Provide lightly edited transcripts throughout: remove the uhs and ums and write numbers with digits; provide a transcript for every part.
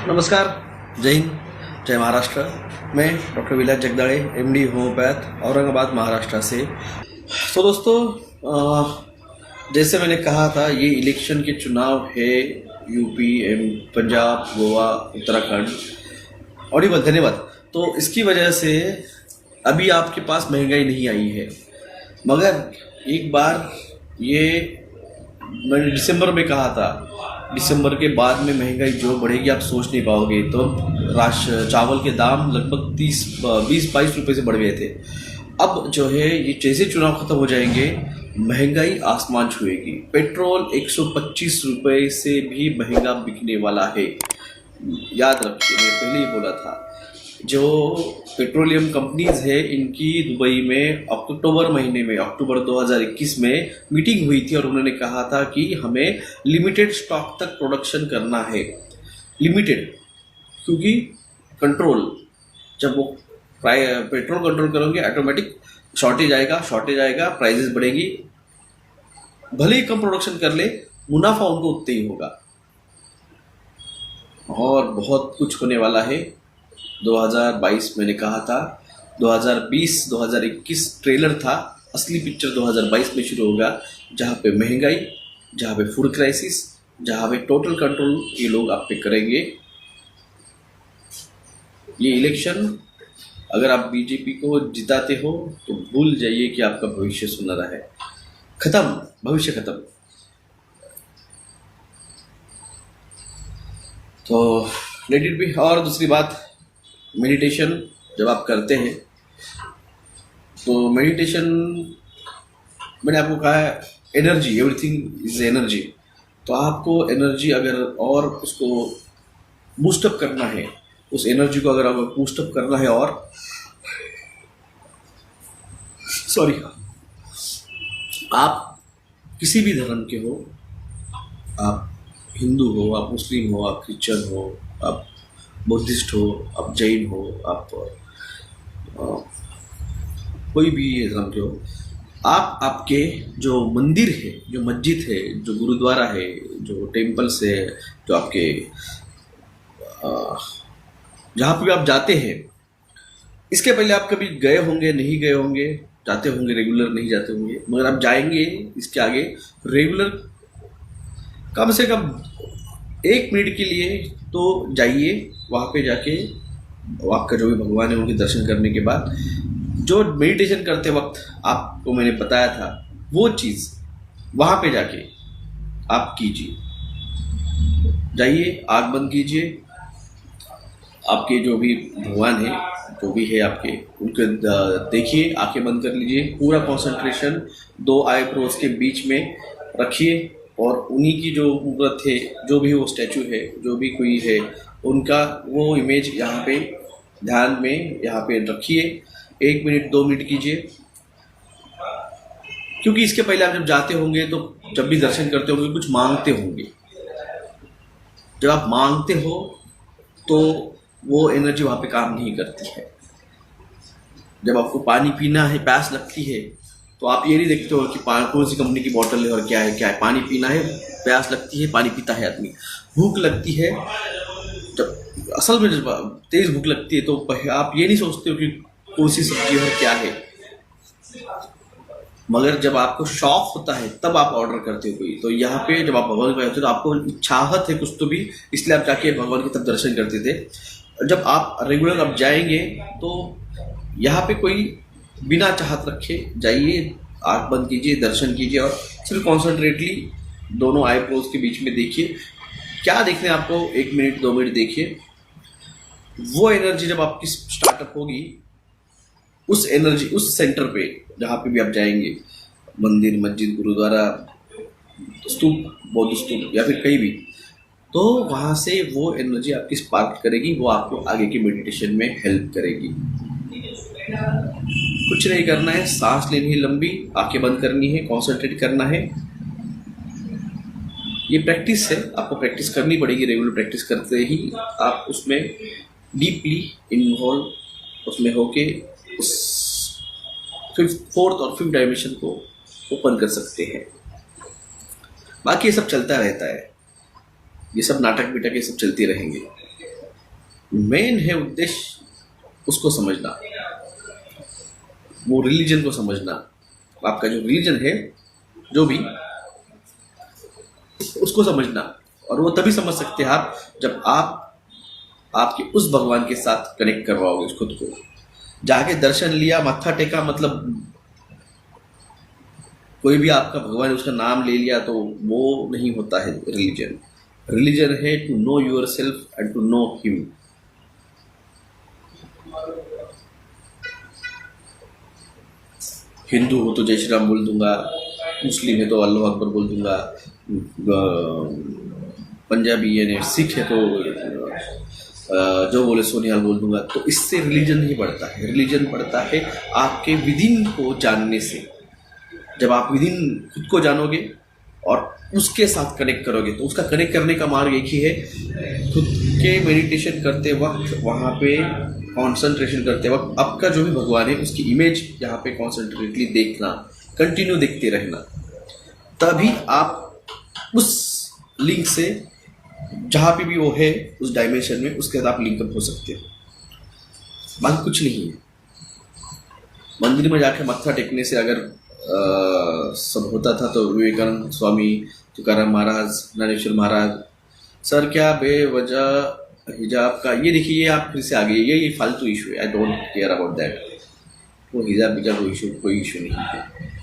नमस्कार, जय हिंद, जय महाराष्ट्र। मैं डॉक्टर विलास जगदाळे, एमडी होम्योपैथ, औरंगाबाद महाराष्ट्र से। तो दोस्तों, जैसे मैंने कहा था, ये इलेक्शन के चुनाव है यूपी, पंजाब, गोवा, उत्तराखंड। ऑडिबल, धन्यवाद। तो इसकी वजह से अभी आपके पास महंगाई नहीं आई है, मगर एक बार ये मैंने दिसंबर में कहा था, दिसंबर के बाद में महंगाई जो बढ़ेगी आप सोच नहीं पाओगे। तो चावल के दाम लगभग 20-22 रुपये से बढ़ गए थे। अब जो है ये जैसे चुनाव खत्म हो जाएंगे, महंगाई आसमान छुएगी। पेट्रोल 125 रुपये से भी महंगा बिकने वाला है। याद रखिए, मैंने पहले ही बोला था, जो पेट्रोलियम कंपनीज है इनकी दुबई में अक्टूबर महीने में, अक्टूबर 2021 में मीटिंग हुई थी और उन्होंने कहा था कि हमें लिमिटेड स्टॉक तक प्रोडक्शन करना है। लिमिटेड, क्योंकि कंट्रोल, जब वो पेट्रोल कंट्रोल करोगे ऑटोमेटिक शॉर्टेज आएगा, प्राइसेस बढ़ेगी। भले ही कम प्रोडक्शन कर ले, मुनाफा उनको उतना ही होगा। और बहुत कुछ होने वाला है। 2022 मैंने कहा था, 2020-2021 ट्रेलर था, असली पिक्चर 2022 में शुरू होगा, जहाँ पे महंगाई, जहाँ पे फूड क्राइसिस, जहाँ पे टोटल कंट्रोल ये लोग आप पे करेंगे। ये इलेक्शन अगर आप बीजेपी को जिताते हो तो भूल जाइए कि आपका भविष्य सुनहरा है। खत्म, भविष्य खत्म। तो लेट इट बी। और दूसरी बात, मेडिटेशन जब आप करते हैं तो मेडिटेशन, मैंने आपको कहा है एनर्जी, एवरीथिंग इज एनर्जी। तो आपको एनर्जी अगर और उसको बूस्टअप करना है, उस एनर्जी को अगर आपको बूस्टअप करना है, और आप किसी भी धर्म के हो, आप हिंदू हो, आप मुस्लिम हो, आप क्रिश्चियन हो, आप बुद्धिस्ट हो, आप जैन हो, आप कोई भी धर्म के हो, आप आपके जो मंदिर है, जो मस्जिद है, जो गुरुद्वारा है, जो टेम्पल्स है, जो आपके जहाँ पे भी आप जाते हैं, इसके पहले आप कभी गए होंगे, नहीं गए होंगे, जाते होंगे, रेगुलर नहीं जाते होंगे, मगर आप जाएंगे इसके आगे रेगुलर, कम से कम 1 मिनट के लिए तो जाइए। वहाँ पे जाके आपका जो भी भगवान है उनके दर्शन करने के बाद, जो मेडिटेशन करते वक्त आपको मैंने बताया था, वो चीज़ वहाँ पे जाके आप कीजिए। जाइए, आँख बंद कीजिए, आपके जो भी भगवान है, जो भी है आपके, उनके देखिए, आंखें बंद कर लीजिए, पूरा कंसंट्रेशन 2 आईब्रोज के बीच में रखिए, और उन्हीं की जो मूर्त है, जो भी वो स्टैचू है, जो भी कोई है, उनका वो इमेज यहाँ पे ध्यान में यहाँ पे रखिए। 1 मिनट 2 मिनट कीजिए, क्योंकि इसके पहले आप जब जाते होंगे, तो जब भी दर्शन करते होंगे, कुछ मांगते होंगे। जब आप मांगते हो तो वो एनर्जी वहाँ पे काम नहीं करती है। जब आपको पानी पीना है, प्यास लगती है, तो आप ये नहीं देखते हो कि कौन सी कंपनी की बोतल है और क्या है। पानी पीना है, प्यास लगती है, पानी पीता है आदमी। भूख लगती है, जब असल में जब तेज भूख लगती है, तो आप ये नहीं सोचते हो कि कौन सी सब्जी है, क्या है, मगर जब आपको शौक होता है तब आप ऑर्डर करते हो कोई। तो यहाँ पे जब आप भगवान को जाते हो तो आपको चाहत है कुछ तो भी, इसलिए आप जाके भगवान के तब दर्शन करते थे। जब आप रेगुलर आप जाएंगे तो यहाँ पे कोई बिना चाहत रखे जाइए, आँख बंद कीजिए, दर्शन कीजिए, और सिर्फ कॉन्सेंट्रेटली दोनों आईब्रोज के बीच में देखिए। क्या देखने आपको, 1 मिनट 2 मिनट देखिए। वो एनर्जी जब आपकी स्टार्टअप होगी, उस एनर्जी, उस सेंटर पे जहाँ पे भी आप जाएंगे, मंदिर, मस्जिद, गुरुद्वारा, स्तूप, बौद्ध स्तूप, या फिर कहीं भी, तो वहाँ से वो एनर्जी आपकी स्पार्क करेगी, वो आपको आगे की मेडिटेशन में हेल्प करेगी। कुछ नहीं करना है, सांस लेनी है लंबी, आंखें बंद करनी है, कॉन्सेंट्रेट करना है। ये प्रैक्टिस है, आपको प्रैक्टिस करनी पड़ेगी। रेगुलर प्रैक्टिस करते ही आप उसमें डीपली इन्वॉल्व उसमें होके उस 4th और 5th डायमेंशन को ओपन कर सकते हैं। बाकी ये सब चलता रहता है, ये सब नाटक बिटक ये सब चलते रहेंगे। मेन है उद्देश्य उसको समझना, वो रिलीजन को समझना। आपका जो रिलीजन है जो भी, उसको समझना। और वो तभी समझ सकते हैं आप जब आप आपके उस भगवान के साथ कनेक्ट करवाओगे खुद को। जाके दर्शन लिया, मत्था टेका, मतलब कोई भी आपका भगवान उसका नाम ले लिया, तो वो नहीं होता है रिलीजन। रिलीजन है to know yourself and to know him. Hindu हो तो जय श्री राम बोल दूंगा, मुस्लिम है तो अल्लाह अकबर बोल दूंगा, पंजाबी यानी सिख है तो जो बोले सोनिहाल बोल दूंगा। तो इससे रिलीजन नहीं बढ़ता है। रिलीजन बढ़ता है आपके विदिन को जानने से। जब आप विदिन खुद को जानोगे और उसके साथ कनेक्ट करोगे, तो उसका कनेक्ट करने का मार्ग एक ही है, खुद के मेडिटेशन करते वक्त वहाँ पे कॉन्सेंट्रेशन करते वक्त आपका जो भी भगवान है उसकी इमेज यहाँ पे कॉन्सेंट्रेटली देखना, कंटिन्यू देखते रहना। तभी आप उस लिंक से जहाँ पे भी वो है उस डायमेंशन में, उसके साथ आप लिंकअप हो सकते हो। बाकी कुछ नहीं है। मंदिर में जाके मत्था टेकने से अगर सब होता था तो विवेकानंद स्वामी, तुकाराम महाराज, ज्ञानेश्वर महाराज सर क्या बेवजह हिजाब का, ये देखिए ये आप फिर से आ गए, ये फालतू इशू है। I don't care about that. वो हिजाब कोई इशू नहीं है।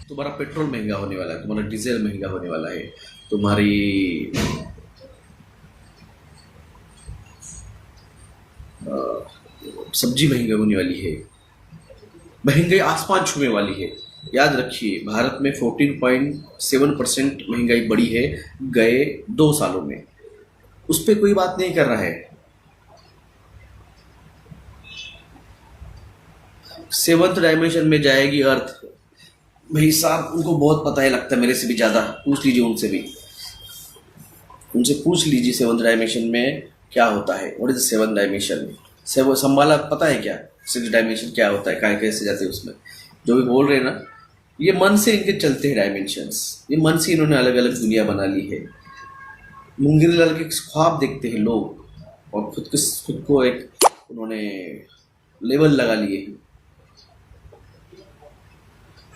तुम्हारा पेट्रोल महंगा होने वाला है, तुम्हारा डीजल महंगा होने वाला है, तुम्हारी सब्जी महंगी होने वाली है, महंगाई आसमान छूने वाली है। याद रखिए भारत में 14.7% महंगाई बढ़ी है गए 2 सालों में। उस पर कोई बात नहीं कर रहा है। 7th डायमेंशन में जाएगी अर्थ। भाई साहब उनको बहुत पता है, लगता है मेरे से भी ज़्यादा। पूछ लीजिए उनसे भी, उनसे पूछ लीजिए 7th डायमेंशन में क्या होता है। What is 7th dimension? संभाला पता है क्या? 6th डायमेंशन क्या होता है, क्या कैसे जाते हैं उसमें? जो भी बोल रहे हैं ना, ये मन से इनके चलते हैं डायमेंशंस। ये मन से इन्होंने अलग अलग दुनिया बना ली है। मुंगेरी लाल के ख्वाब देखते हैं लोग और खुद को एक उन्होंने लेवल लगा लिए हैं।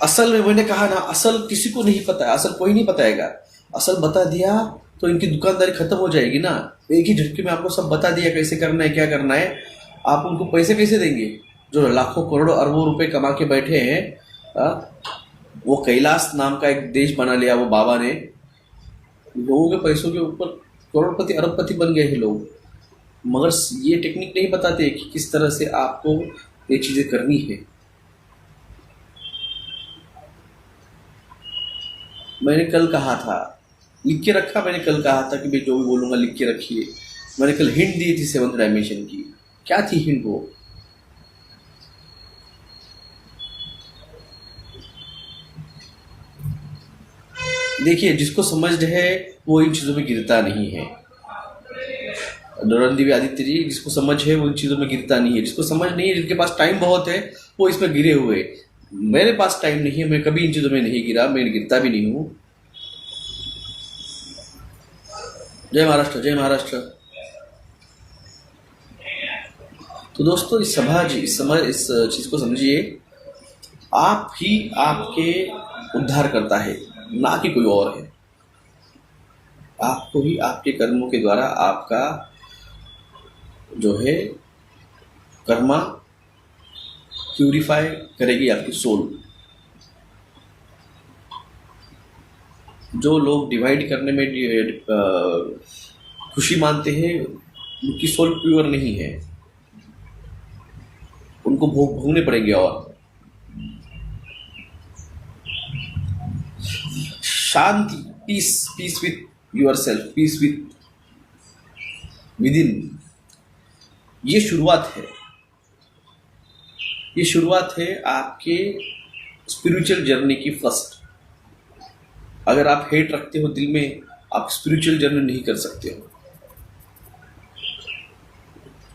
असल में मैंने कहा ना, असल किसी को नहीं पता है, असल कोई नहीं बताएगा। असल बता दिया तो इनकी दुकानदारी खत्म हो जाएगी ना। एक ही झटके में आपको सब बता दिया कैसे करना है, क्या करना है। आप उनको पैसे कैसे देंगे जो लाखों करोड़ों अरबों रुपए कमा के बैठे हैं? वो कैलाश नाम का एक देश बना लिया वो बाबा ने, लोगों के पैसों के ऊपर करोड़पति अरबपति बन गए हैं लोग। मगर ये टेक्निक नहीं बताते कि किस तरह से आपको ये चीजें करनी है। मैंने कल कहा था, लिख के रखा, मैंने कल कहा था कि भाई जो भी बोलूंगा लिख के रखिए। मैंने कल हिंट दी थी 7th डायमेंशन की। क्या थी हिंट वो? देखिए जिसको समझ है वो इन चीजों में गिरता नहीं है। नौरन देवी आदित्य जी, जिसको समझ है वो इन चीजों में गिरता नहीं है। जिसको समझ नहीं है, जिनके पास टाइम बहुत है, वो इसमें गिरे हुए। मेरे पास टाइम नहीं है, मैं कभी इन चीजों में नहीं गिरा, मैं गिरता भी नहीं हूं। जय महाराष्ट्र, जय महाराष्ट्र। तो दोस्तों इस चीज को समझिए, आप ही आपके उद्धार करता है, ना कि कोई और है। आपको ही आपके कर्मों के द्वारा आपका जो है कर्मा प्यूरिफाई करेगी आपकी सोल। जो लोग डिवाइड करने में खुशी मानते हैं, उनकी सोल प्योर नहीं है, उनको भोगने पड़ेंगे। और शांति, peace with yourself, peace within, ये शुरुआत है। ये शुरुआत है आपके स्पिरिचुअल जर्नी की फर्स्ट। अगर आप हेट रखते हो दिल में, आप स्पिरिचुअल जर्नी नहीं कर सकते हो।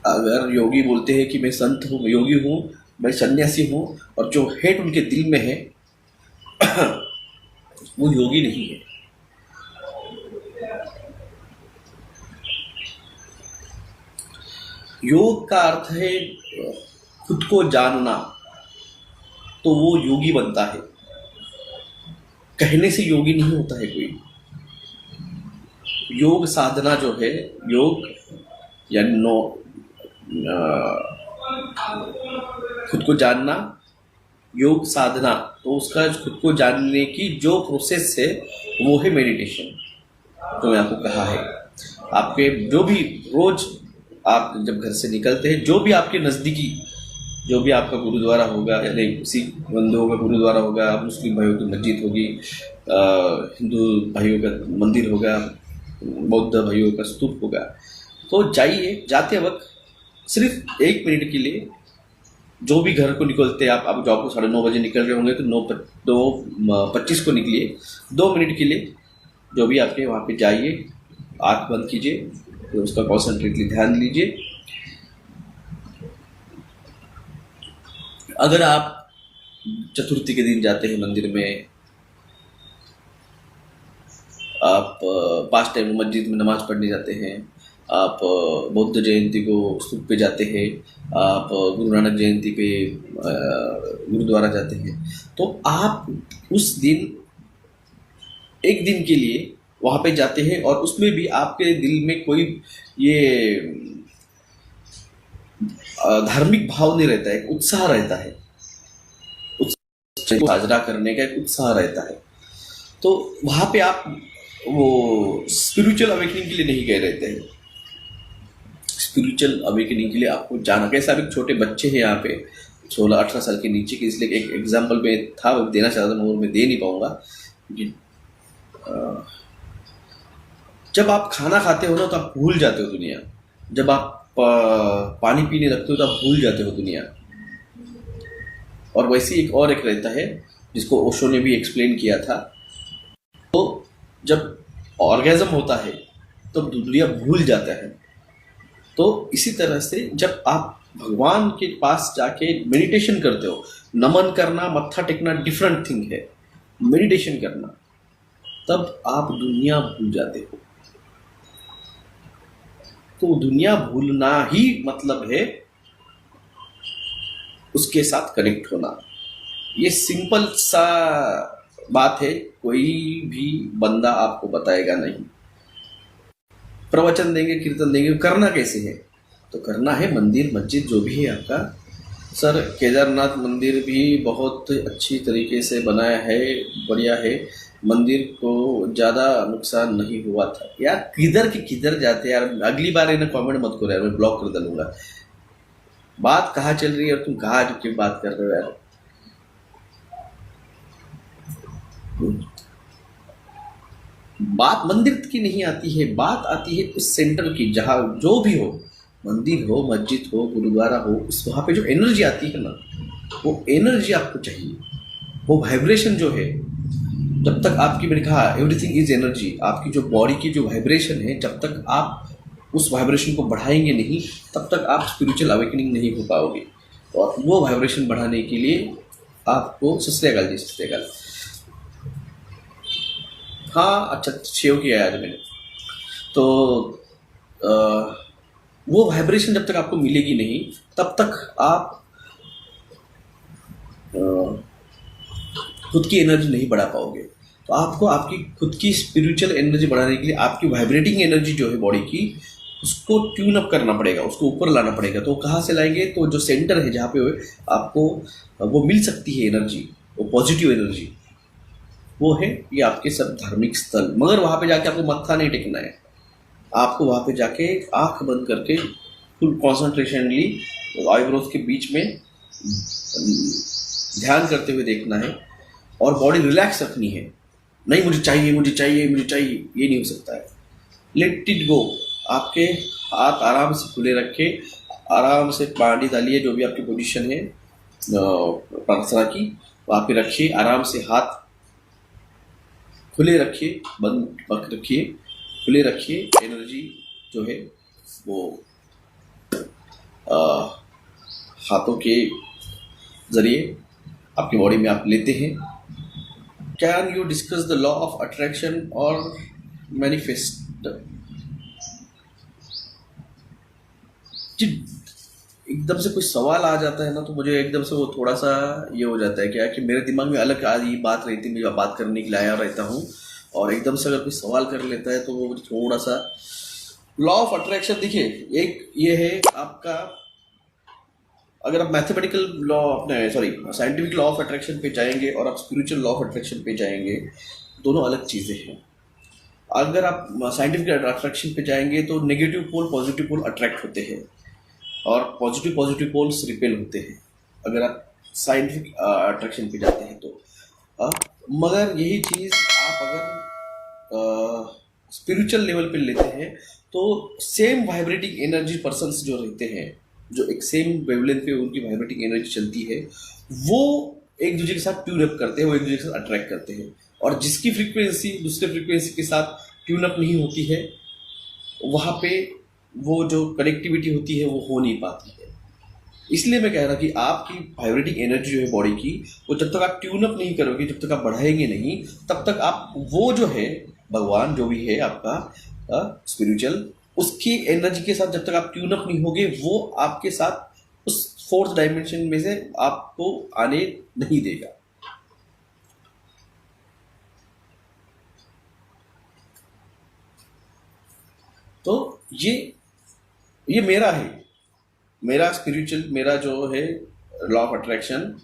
अगर योगी बोलते हैं कि मैं संत हूँ, मैं योगी हूँ, मैं सन्यासी हूँ, और जो हेट उनके दिल में है वो योगी नहीं है। योग का अर्थ है खुद को जानना, तो वो योगी बनता है। कहने से योगी नहीं होता है कोई। योग साधना जो है, योग यानी खुद को जानना, योग साधना, तो उसका खुद को जानने की जो प्रोसेस है वो है मेडिटेशन। तो मैं आपको कहा है, आपके जो भी रोज आप जब घर से निकलते हैं, जो भी आपके नज़दीकी, जो भी आपका गुरुद्वारा होगा, यानी सिख बंधुओं का गुरुद्वारा होगा, मुस्लिम भाइयों की मस्जिद होगी, हिंदू भाइयों का मंदिर होगा, बौद्ध भाइयों का स्तूप होगा, तो जाइए। जाते वक्त सिर्फ 1 मिनट के लिए, जो भी घर को निकलते हैं, आप जॉब को 9:30 निकल रहे होंगे तो 9:25 को निकलिए। 2 मिनट के लिए जो भी आपके वहाँ पे जाइए, आँख बंद कीजिए, तो उसका कॉन्सेंट्रेटली ध्यान लीजिए। अगर आप चतुर्थी के दिन जाते हैं मंदिर में, आप 5 टाइम मस्जिद में नमाज पढ़ने जाते हैं, आप बौद्ध जयंती को स्तूप पे जाते हैं, आप गुरु नानक जयंती पे गुरुद्वारा जाते हैं, तो आप उस दिन 1 दिन के लिए वहाँ पे जाते हैं, और उसमें भी आपके दिल में कोई ये धार्मिक भाव नहीं रहता है, एक उत्साह रहता है, उत्साह साजरा करने का एक उत्साह रहता है। तो वहाँ पे आप वो स्पिरिचुअल अवेकनिंग के लिए नहीं गए रहते हैं। स्पिरिचुअल अवेकनिंग के लिए आपको जाना, कैसे आप एक छोटे बच्चे हैं यहाँ पे 16-18 साल के नीचे के, इसलिए एक एग्जाम्पल में था, वो देना चाहता था मगर मैं दे नहीं पाऊंगा। जब आप खाना खाते हो ना, तो आप भूल जाते हो दुनिया। जब आप पानी पीने लगते हो तो आप भूल जाते हो दुनिया। और वैसे एक रहता है जिसको ओशो ने भी एक्सप्लेन किया था, तो जब ऑर्गेज़म होता है तो दुनिया भूल जाता है। तो इसी तरह से जब आप भगवान के पास जाके मेडिटेशन करते हो, नमन करना, मत्था टेकना डिफरेंट थिंग है, मेडिटेशन करना, तब आप दुनिया भूल जाते हो। तो दुनिया भूलना ही मतलब है उसके साथ कनेक्ट होना। ये सिंपल सा बात है, कोई भी बंदा आपको बताएगा नहीं। प्रवचन देंगे, कीर्तन देंगे, करना कैसे है? तो करना है मंदिर मस्जिद जो भी है आपका। सर केदारनाथ मंदिर भी बहुत अच्छी तरीके से बनाया है, बढ़िया है, मंदिर को ज़्यादा नुकसान नहीं हुआ था। यार किधर जाते यार, अगली बार इन्हें कमेंट मत करो यार, मैं ब्लॉक कर डालूंगा। बात कहाँ चल रही है और तुम कहाँ झुक के बात कर रहे हो यार। बात मंदिर की नहीं आती है, बात आती है उस सेंटर की, जहाँ जो भी हो, मंदिर हो, मस्जिद हो, गुरुद्वारा हो, उस वहाँ पे जो एनर्जी आती है ना, वो एनर्जी आपको चाहिए। वो वाइब्रेशन जो है, जब तक आपकी, मैंने कहा एवरीथिंग इज एनर्जी, आपकी जो बॉडी की जो वाइब्रेशन है, जब तक आप उस वाइब्रेशन को बढ़ाएंगे नहीं, तब तक आप स्पिरिचुअल अवेकनिंग नहीं हो पाओगे। और वो वाइब्रेशन बढ़ाने के लिए आपको सत श्री अकाल जी, सत श्री अकाल। हाँ अच्छा, शेव किया है आज मैंने। तो वो वाइब्रेशन जब तक आपको मिलेगी नहीं, तब तक आप खुद की एनर्जी नहीं बढ़ा पाओगे। तो आपको आपकी खुद की स्पिरिचुअल एनर्जी बढ़ाने के लिए आपकी वाइब्रेटिंग एनर्जी जो है बॉडी की, उसको ट्यून अप करना पड़ेगा, उसको ऊपर लाना पड़ेगा। तो कहाँ से लाएंगे? तो जो सेंटर है जहाँ पे आपको वो मिल सकती है एनर्जी, वो पॉजिटिव एनर्जी, वो है ये आपके सब धार्मिक स्थल। मगर वहाँ पे जाके आपको मत्था नहीं टेकना है, आपको वहाँ पे जाके आंख बंद करके फुल कॉन्सेंट्रेशनली आईब्रोज के बीच में ध्यान करते हुए देखना है, और बॉडी रिलैक्स रखनी है। नहीं मुझे चाहिए, मुझे चाहिए, मुझे चाहिए, ये नहीं हो सकता है। Let it go. आपके हाथ आराम से खुले रखे, आराम से पानी डालिए, जो भी आपकी पोजीशन है प्रार्थना की वहाँ पे रखिए, आराम से हाथ खुले रखिए, बंद मत रखिए, खुले रखिए। एनर्जी जो है वो हाथों के जरिए आपकी बॉडी में आप लेते हैं। Can you discuss the law of attraction और मैनिफेस्ट? कि एकदम से कोई सवाल आ जाता है ना, तो मुझे एकदम से वो थोड़ा सा ये हो जाता है क्या कि मेरे दिमाग में अलग आज ये बात रहती है, मैं बात करने के लिए आया रहता हूँ, और एकदम से अगर कोई सवाल कर लेता है तो वो मुझे थोड़ा सा। लॉ ऑफ अट्रैक्शन देखिए, एक ये है आपका, अगर आप मैथमेटिकल लॉ अपने साइंटिफिक लॉ ऑफ अट्रैक्शन पे जाएंगे और आप स्पिरिचुअल लॉ ऑफ अट्रैक्शन पे जाएंगे, दोनों अलग चीज़ें हैं। अगर आप साइंटिफिक अट्रैक्शन पे जाएंगे तो negative pole positive pole attract होते हैं और पॉजिटिव पोल्स रिपेल होते हैं, अगर आप साइंटिफिक अट्रैक्शन पे जाते हैं तो। मगर यही चीज़ आप अगर स्पिरिचुअल लेवल पे लेते हैं तो सेम वाइब्रेटिंग एनर्जी पर्सन्स जो रहते हैं, जो एक सेम वेवलेंथ पे उनकी वाइब्रेटिंग एनर्जी चलती है, वो एक दूसरे के साथ ट्यून अप करते हैं, वो एक दूसरे के साथ अट्रैक्ट करते हैं। और जिसकी फ्रीक्वेंसी दूसरे फ्रीक्वेंसी के साथ ट्यून अप नहीं होती है, वहाँ पे वो जो कनेक्टिविटी होती है वो हो नहीं पाती है। इसलिए मैं कह रहा कि आपकी वाइब्रेटिंग एनर्जी जो है बॉडी की, वो जब तक आप ट्यून अप नहीं करोगे, जब तक आप बढ़ाएंगे नहीं, तब तक आप वो जो है भगवान जो भी है आपका स्पिरिचुअल, उसकी एनर्जी के साथ जब तक आप ट्यून अप नहीं होगे, वो आपके साथ उस फोर्थ डायमेंशन में से आपको आने नहीं देगा। तो ये मेरा है, मेरा स्पिरिचुअल, मेरा जो है लॉ ऑफ अट्रैक्शन,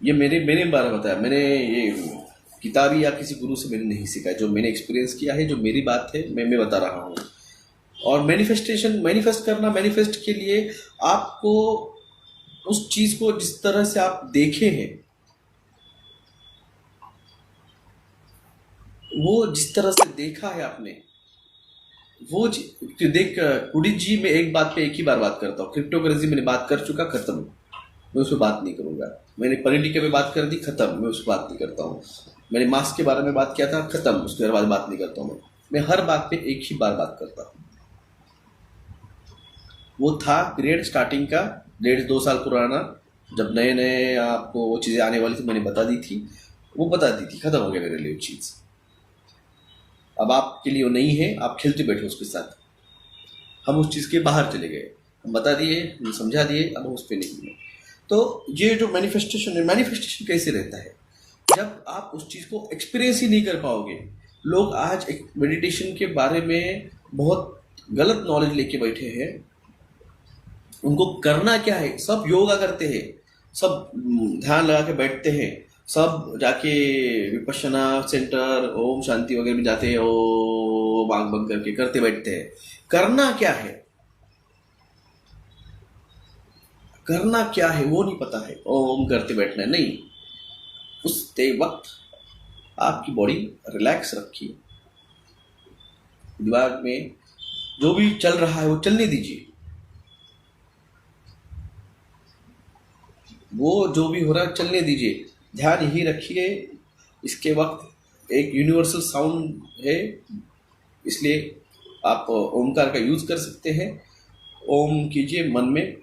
ये मेरे बारे में बताया मैंने, ये किताबी या किसी गुरु से मैंने नहीं सीखा, जो मैंने एक्सपीरियंस किया है, जो मेरी बात है मैं बता रहा हूँ। और मैनिफेस्ट करना, मैनिफेस्ट के लिए आपको उस चीज को जिस तरह से आप देखे हैं, वो जिस तरह से देखा है आपने, वो देख कुड़ी जी, मैं एक बात पे एक ही बार बात करता हूँ, क्रिप्टोकरेंसी मैंने बात कर चुका, खत्म, मैं उस पर बात नहीं करूंगा। मैंने पॉलिटिक्स पे बात कर दी, खत्म, मैं उस पर बात नहीं करता हूँ। मैंने मास्क के बारे में बात किया था, खत्म, उसके बाद बात नहीं करता हूँ। मैं हर बात पे एक ही बार बात करता हूँ। वो था पीरियड स्टार्टिंग का 1.5-2 साल पुराना, जब नए नए आपको वो चीज़ें आने वाली थी, मैंने बता दी थी, वो बता दी थी, खत्म हो गया मेरे लिए वो चीज़। अब आपके लिए वो नहीं है, आप खेलते बैठे उसके साथ, हम उस चीज़ के बाहर चले गए, हम बता दिए, हम समझा दिए, अब हम उस पर नहीं है। तो ये जो मैनिफेस्टेशन है, मैनिफेस्टेशन कैसे रहता है, जब आप उस चीज़ को एक्सपीरियंस ही नहीं कर पाओगे। लोग आज एक मेडिटेशन के बारे में बहुत गलत नॉलेज लेके बैठे हैं। उनको करना क्या है, सब योगा करते हैं, सब ध्यान लगा के बैठते हैं, सब जाके विपश्यना सेंटर, ओम शांति वगैरह में जाते हैं, ओ आंख बंद करके करते बैठते हैं। करना क्या है, करना क्या है वो नहीं पता है, ओम करते बैठना है, नहीं। उस वक्त आपकी बॉडी रिलैक्स रखिए, दिमाग में जो भी चल रहा है वो चलने दीजिए, वो जो भी हो रहा है चलने दीजिए, ध्यान यही रखिए। इसके वक्त एक यूनिवर्सल साउंड है, इसलिए आप ओमकार का यूज कर सकते हैं। ओम कीजिए, मन में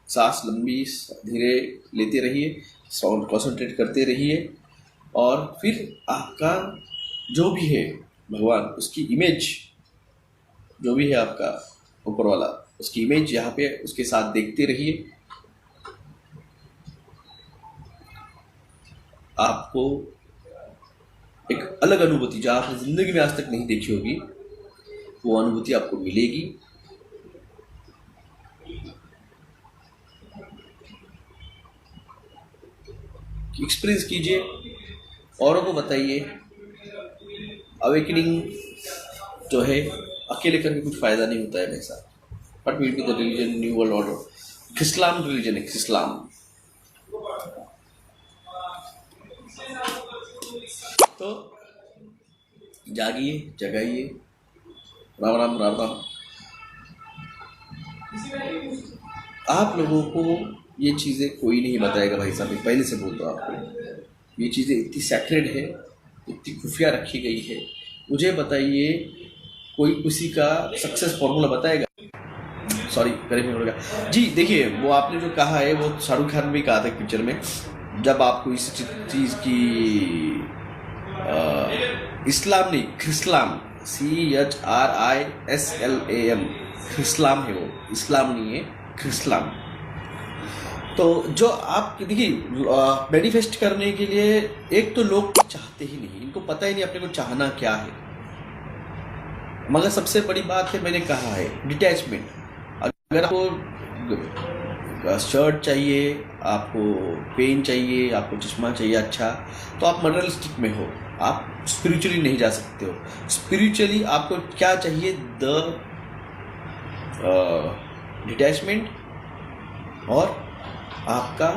सांस लंबी धीरे लेते रहिए, साउंड कॉन्सेंट्रेट करते रहिए, और फिर आपका जो भी है भगवान, उसकी इमेज जो भी है आपका ऊपर वाला, उसकी इमेज यहाँ पे उसके साथ देखते रहिए। आपको एक अलग अनुभूति, जो आपने जिंदगी में आज तक नहीं देखी होगी, वो अनुभूति आपको मिलेगी। एक्सपीरियंस कीजिए, औरों को बताइए। अवेकनिंग जो है अकेले करके कुछ फायदा नहीं होता है मेरे साथ। But will be the religion, new world order, Islam religion है, इस्लाम। तो जागिए, जगाइए, राम राम राम राम। आप लोगों को ये चीज़ें कोई नहीं बताएगा भाई साहब, पहले से बोल रहा हूँ आपको, ये चीज़ें इतनी सैक्रेड है, इतनी खुफिया रखी गई है। मुझे बताइए, कोई किसी का सक्सेस फॉर्मूला बताएगा? सॉरी, गरीब हो गया जी। देखिए, वो आपने जो कहा है वो शाहरुख खान भी कहा था पिक्चर में, जब आपको इस चीज़ की इस्लाम नहीं, ख्रिस्लाम, CHRISLAM, ख्रिस्लाम है वो, इस्लाम नहीं है, इस्लाम। तो जो आप देखिए मैनिफेस्ट करने के लिए एक तो लोग चाहते ही नहीं, इनको पता ही नहीं अपने को चाहना क्या है। मगर सबसे बड़ी बात है, मैंने कहा है डिटैचमेंट। अगर आपको शर्ट चाहिए, आपको पेन चाहिए, आपको चश्मा चाहिए अच्छा, तो आप मटेरियलिस्टिक में हो, आप स्पिरिचुअली नहीं जा सकते हो। स्पिरिचुअली आपको क्या चाहिए? द डिटैचमेंट और आपका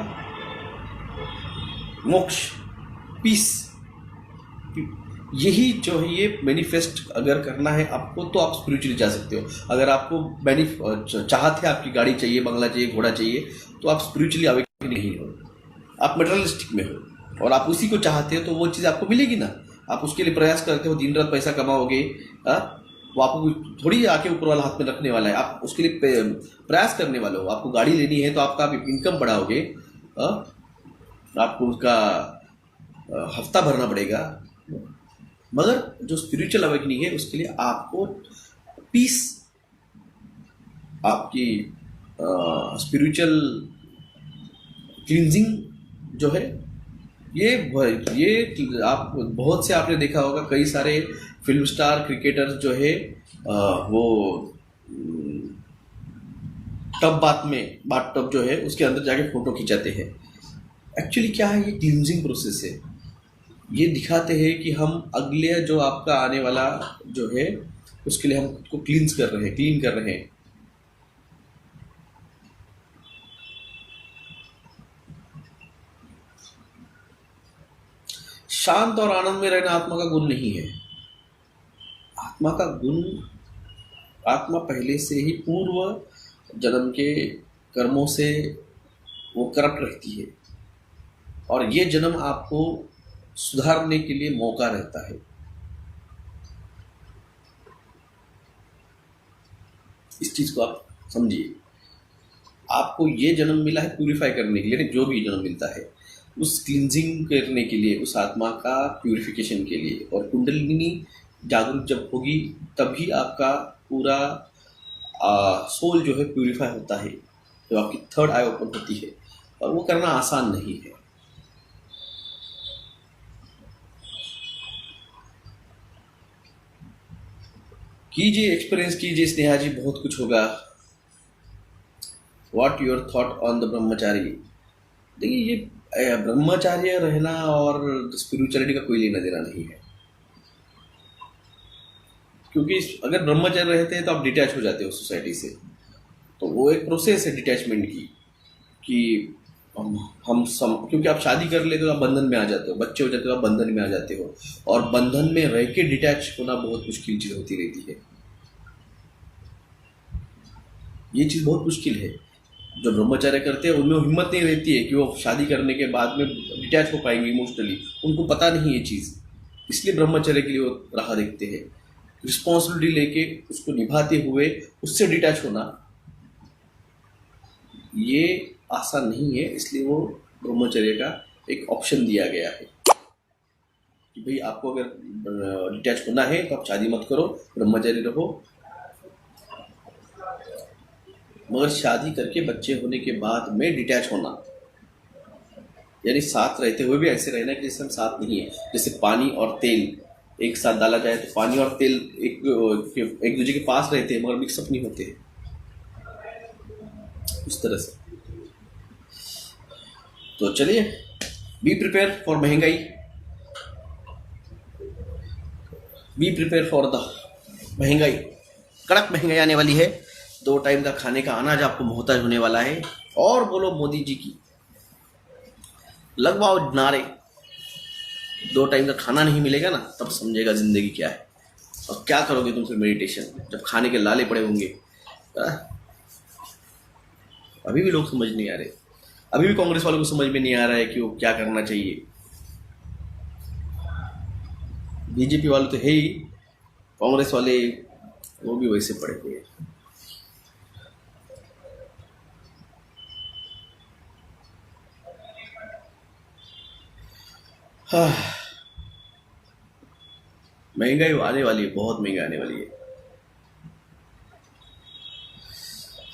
मोक्ष, पीस। यही जो है ये मैनिफेस्ट अगर करना है आपको, तो आप स्पिरिचुअली जा सकते हो। अगर आपको चाहत है, आपकी गाड़ी चाहिए, बंगला चाहिए, घोड़ा चाहिए, तो आप स्पिरिचुअली अवेकन नहीं हो, आप मटेरियलिस्टिक में हो। और आप उसी को चाहते हो तो वो चीज़ आपको मिलेगी ना। आप उसके लिए प्रयास करते हो, दिन रात पैसा कमाओगे, वो आपको थोड़ी आके ऊपर वाला हाथ में रखने वाला है। आप उसके लिए प्रयास करने वाले हो। आपको गाड़ी लेनी है तो आपका आप इनकम बढ़ाओगे, आपको उसका हफ्ता भरना पड़ेगा। मगर जो स्पिरिचुअल अवेकनिंग है उसके लिए आपको पीस, आपकी स्पिरिचुअल क्लींजिंग जो है, ये आप बहुत से आपने देखा होगा, कई सारे फिल्म स्टार, क्रिकेटर्स जो है वो बाथ टब जो है उसके अंदर जाके फोटो खिंचाते हैं। एक्चुअली क्या है, ये क्लींजिंग प्रोसेस है। ये दिखाते हैं कि हम अगले जो आपका आने वाला जो है उसके लिए हम खुद को क्लीन कर रहे हैं। शांत और आनंद में रहना आत्मा का गुण नहीं है। आत्मा का गुण, आत्मा पहले से ही पूर्व जन्म के कर्मों से वो करप्ट रहती है, और ये जन्म आपको सुधारने के लिए मौका रहता है। इस चीज को आप समझिए। आपको ये जन्म मिला है प्यूरिफाई करने के लिए, जो भी जन्म मिलता है उस क्लींजिंग करने के लिए, उस आत्मा का प्यूरिफिकेशन के लिए। और कुंडलिनी जागरूक जब होगी तभी आपका पूरा सोल जो है प्यूरिफाई होता है, जब आपकी थर्ड आई ओपन होती है। और वो करना आसान नहीं है। कीजिए, एक्सपीरियंस कीजिए स्नेहा जी, बहुत कुछ होगा। What your thought on the ब्रह्मचारी? देखिए, ये ब्रह्मचार्य रहना और स्पिरिचुअलिटी का कोई लेना देना नहीं है। क्योंकि अगर ब्रह्मचार्य रहते हैं तो आप डिटैच हो जाते हो सोसाइटी से। तो वो एक प्रोसेस है डिटैचमेंट की, कि क्योंकि आप शादी कर लेते हो तो आप बंधन में आ जाते हो, बच्चे हो जाते हो आप बंधन में आ जाते हो, और बंधन में रह के डिटैच होना बहुत मुश्किल चीज होती रहती है। ये चीज बहुत मुश्किल है। जो ब्रह्मचर्य करते हैं उनमें हिम्मत नहीं रहती है कि वो शादी करने के बाद में डिटैच हो पाएंगे इमोशनली, उनको पता नहीं ये चीज़। इसलिए ब्रह्मचर्य के लिए वो राह देखते हैं। रिस्पॉन्सिबिलिटी लेके उसको निभाते हुए उससे डिटैच होना ये आसान नहीं है। इसलिए वो ब्रह्मचर्य का एक ऑप्शन दिया गया है कि भाई आपको अगर डिटैच होना है तो आप शादी मत करो, ब्रह्मचर्य रहो। मगर शादी करके बच्चे होने के बाद में डिटैच होना, यानी साथ रहते हुए भी ऐसे रहना कि जैसे हम साथ नहीं है। जैसे पानी और तेल एक साथ डाला जाए तो पानी और तेल एक दूसरे के पास रहते हैं मगर मिक्सअप नहीं होते हैं, उस तरह से। तो चलिए, बी प्रिपेयर फॉर महंगाई, बी प्रिपेयर फॉर द महंगाई। कड़क महंगाई आने वाली है। 2 टाइम का खाने का अनाज आपको मोहताज होने वाला है। और बोलो मोदी जी की, लगवाओ नारे। 2 टाइम का खाना नहीं मिलेगा ना, तब समझेगा जिंदगी क्या है। और क्या करोगे तुम फिर मेडिटेशन, जब खाने के लाले पड़े होंगे। अभी भी लोग समझ नहीं आ रहे। अभी भी कांग्रेस वालों को समझ में नहीं आ रहा है कि वो क्या करना चाहिए। बीजेपी वाले तो है ही, कांग्रेस वाले वो भी वैसे पड़े हुए हैं। महंगाई आने वाली है, बहुत महंगाई आने वाली है।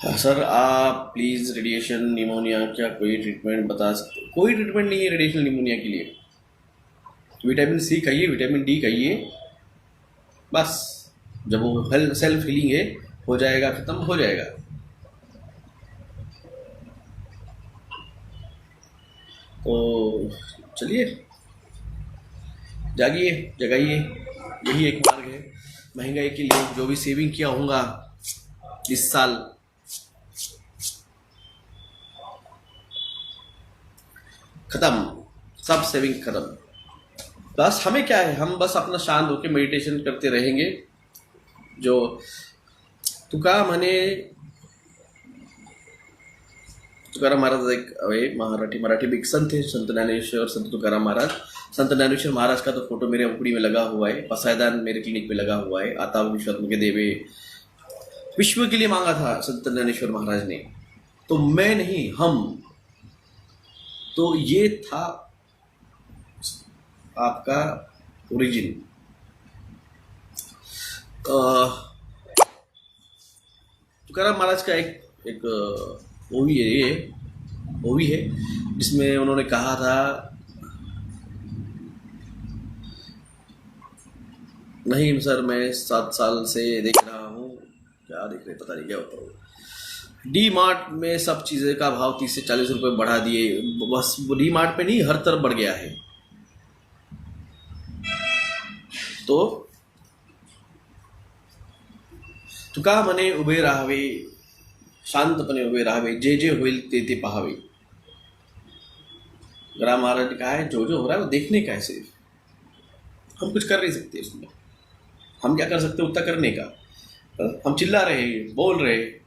हाँ सर, आप प्लीज़ रेडिएशन निमोनिया क्या कोई ट्रीटमेंट बता सकते? कोई ट्रीटमेंट नहीं है रेडिएशन निमोनिया के लिए। विटामिन सी खाइए, विटामिन डी खाइए, बस। जब वो सेल्फ हीलिंग है, हो जाएगा, ख़त्म हो जाएगा। तो चलिए, जागिए, जगाइए। यही एक मार्ग है महंगाई के लिए। जो भी सेविंग किया होगा इस साल, खत्म, सब सेविंग खत्म। बस हमें क्या है, हम बस अपना शांत होकर मेडिटेशन करते रहेंगे। जो तुका म्हणे, तुकाराम महाराज एक मराठी बिग संत थे, संत ज्ञानेश्वर, संत तुकाराम महाराज। संत ज्ञानेश्वर महाराज का तो फोटो मेरे उपड़ी में लगा हुआ है, पसायदान मेरे क्लिनिक पे लगा हुआ है। आता विश्वात्म के देवे विश्व के लिए मांगा था संत ज्ञानेश्वर महाराज ने, तो मैं नहीं, हम। तो ये था आपका ओरिजिन। तुकाराम महाराज का एक मूवी है जिसमें उन्होंने कहा था, नहीं सर मैं 7 साल से देख रहा हूँ, क्या देख रहे पता नहीं क्या होता है। डी मार्ट में सब चीज़ें का भाव 30 से 40 रुपये बढ़ा दिए। बस डी मार्ट पे नहीं, हर तरफ बढ़ गया है। तो तुका म्हणे उभे राहावे, शांतपणे उभे राहावे, जे जे होईल ते ते पाहावे। राम महाराज ने कहा है, जो हो रहा है वो देखने का है सिर्फ, हम कुछ कर नहीं सकते उसमें। हम क्या कर सकते उतना करने का। हम चिल्ला रहे, बोल रहे,